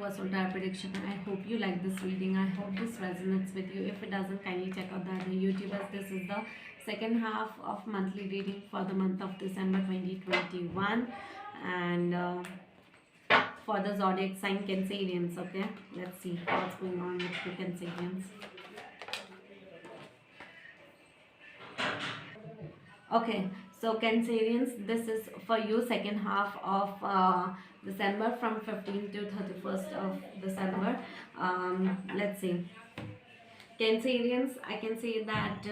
personal tarot prediction. I hope you like this reading. I hope this resonates with you. If it doesn't, kindly check out the other YouTubers. This is the second half of monthly reading for the month of December 2021, and for the zodiac sign Cancerians. Okay, let's see what's going on with the Cancerians. Okay, so Cancerians, this is for you second half of December from 15th to 31st of December. Let's see. Cancerians, I can say that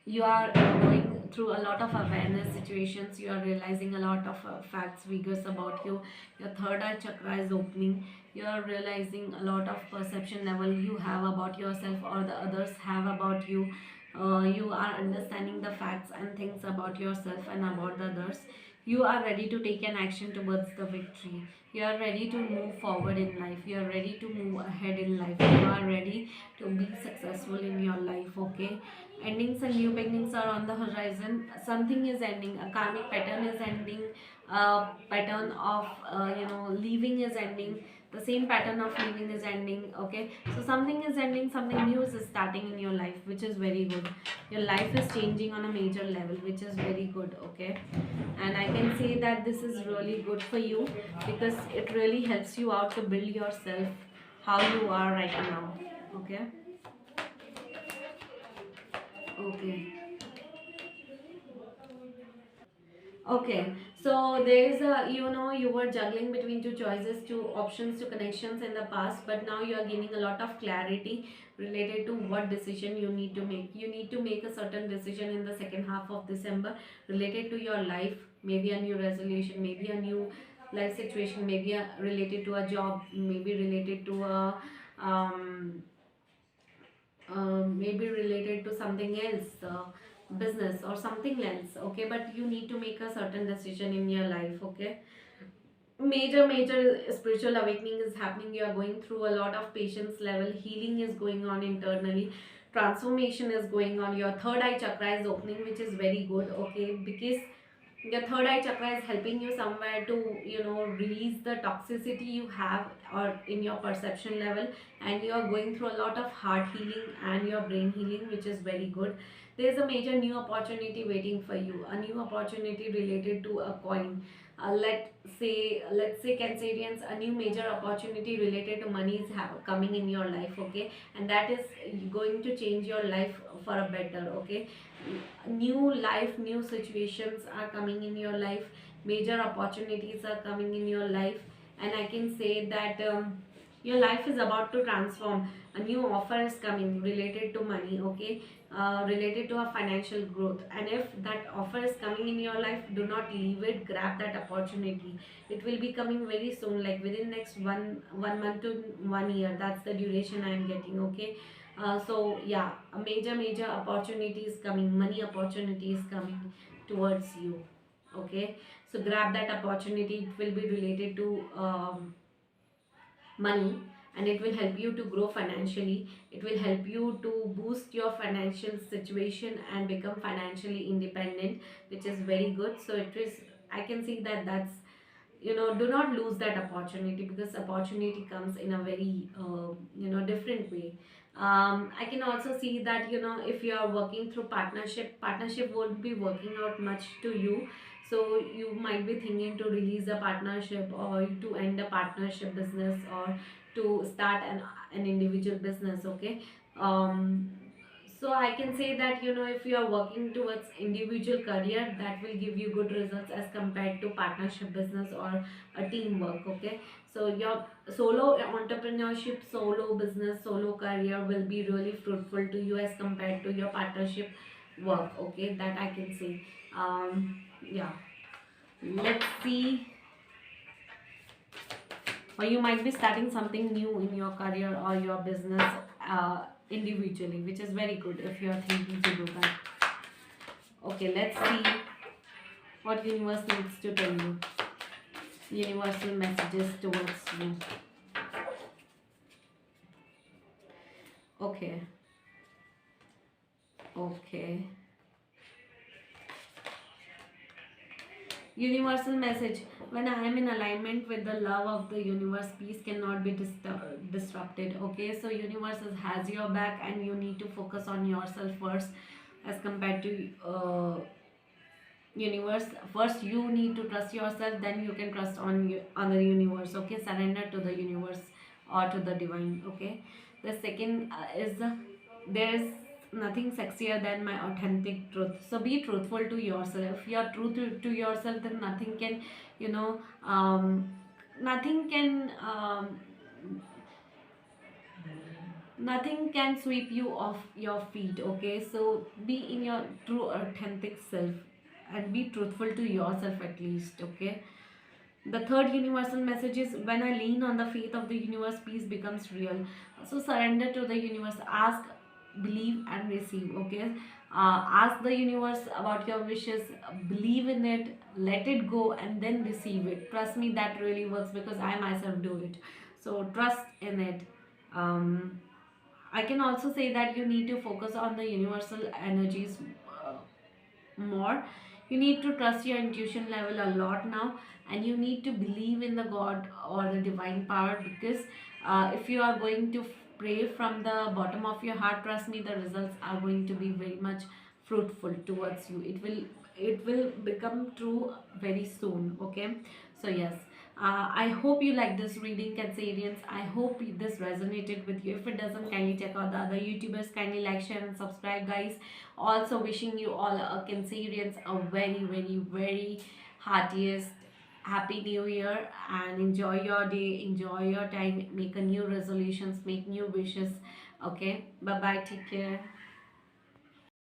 you are going through a lot of awareness situations. You are realizing a lot of facts, figures about you. Your third eye chakra is opening. You are realizing a lot of perception level you have about yourself or the others have about you. You are understanding the facts and things about yourself and about the others. You are ready to take an action towards the victory. You are ready to move forward in life. You are ready to move ahead in life. You are ready to be successful in your life. Okay, endings and new beginnings are on the horizon. Something is ending, a karmic pattern is ending, a pattern of leaving is ending, the same pattern of leaving is ending. Okay, so something is ending, something new is starting in your life, which is very good. Your life is changing on a major level, which is very good. Okay, and I can say that this is really good for you because it really helps you out to build yourself how you are right now. Okay. Okay. Okay, so there is a, you were juggling between two choices, two options, two connections in the past, but now you are gaining a lot of clarity related to what decision you need to make. You need to make a certain decision in the second half of December related to your life, maybe a new resolution, maybe a new life situation, maybe related to a job, maybe related to a um, maybe related to something else, business or something else. Okay, but you need to make a certain decision in your life. Okay, major spiritual awakening is happening. You are going through a lot of patience level, healing is going on internally, transformation is going on. Your third eye chakra is opening, which is very good. Okay, because your third eye chakra is helping you somewhere to release the toxicity you have or in your perception level, and you are going through a lot of heart healing and your brain healing, which is very good. There's a major new opportunity waiting for you, a new opportunity related to a coin. Let's say Cancerians, a new major opportunity related to money is coming in your life. Okay, and that is going to change your life for a better. Okay, new life, new situations are coming in your life, major opportunities are coming in your life, and I can say that your life is about to transform. A new offer is coming related to money. Okay, related to a financial growth, and if that offer is coming in your life, do not leave it, grab that opportunity. It will be coming very soon, like within next one month to 1 year. That's the duration I am getting. Okay, so yeah, a major opportunity is coming, money opportunity is coming towards you. Okay, so grab that opportunity. It will be related to money, and it will help you to grow financially. It will help you to boost your financial situation and become financially independent, which is very good. So it is, I can see that that's, do not lose that opportunity, because opportunity comes in a very different way. I can also see that, if you are working through partnership won't be working out much to you. So you might be thinking to release a partnership, or to end a partnership business, or to start an individual business. Okay, um, so I can say that, if you are working towards individual career, that will give you good results as compared to partnership business or a teamwork. Okay, so your solo entrepreneurship, solo business, solo career will be really fruitful to you as compared to your partnership work. Okay, that I can say. Yeah, let's see. Or you might be starting something new in your career or your business individually, which is very good if you are thinking to do that. Okay, let's see what universe needs to tell you. Universal messages towards you. Okay. Okay. Universal message: when I am in alignment with the love of the universe, peace cannot be disrupted. Okay, so universe has your back, and you need to focus on yourself first as compared to universe. First you need to trust yourself, then you can trust on the universe. Okay, surrender to the universe or to the divine. Okay, the second is there is nothing sexier than my authentic truth. So be truthful to yourself. If you are true to yourself, then nothing can, you know, nothing can nothing can sweep you off your feet. Okay, so be in your true authentic self and be truthful to yourself at least. Okay, the third universal message is when I lean on the faith of the universe, peace becomes real. So surrender to the universe. Ask, believe, and receive. Okay. Ask the universe about your wishes, believe in it, let it go, and then receive it. Trust me, that really works because I myself do it. So trust in it. Um, I can also say that you need to focus on the universal energies more. You need to trust your intuition level a lot now, and you need to believe in the God or the divine power, because if you are going to pray from the bottom of your heart, trust me, the results are going to be very much fruitful towards you. It will become true very soon. Okay, so yes, I hope you like this reading, Cancerians. I hope this resonated with you. If it doesn't, kindly check out the other YouTubers. Kindly like, share, and subscribe, guys. Also, wishing you all a Cancerians a very, very, very heartiest Happy New Year, and enjoy your day, enjoy your time, make a new resolutions, make new wishes. Okay, bye bye, take care.